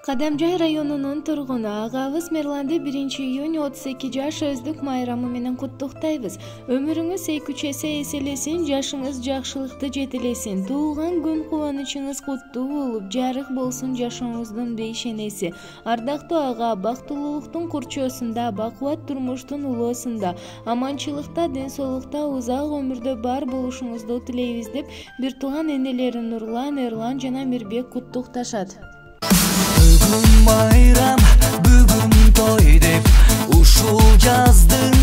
Кадамжай районунун тургуну агабыз Мерланды 1-iyun 32 жаш өздүк майрамы менен куттуктайбыз. Өмүрүңүз эй күчөсө эселесин, жашыңыз жакшылыкты жетелесин. Туулган күн кубанычыңыз куттуу болуп, жарык болсун жашооңуздун бейшенеси. Ардактуу ага, бактылуулуктун курчоосунда, бакубат турмуштун улоосунда, аманчылыкта, ден соолукта, узак өмүрдө бар болушуңузду тилейбиз деп бир тууган энелери Нурлан, Эрлан жана Мирбек куттукташат. Бүгүн майрам, бүгүн той деп ушул жаздын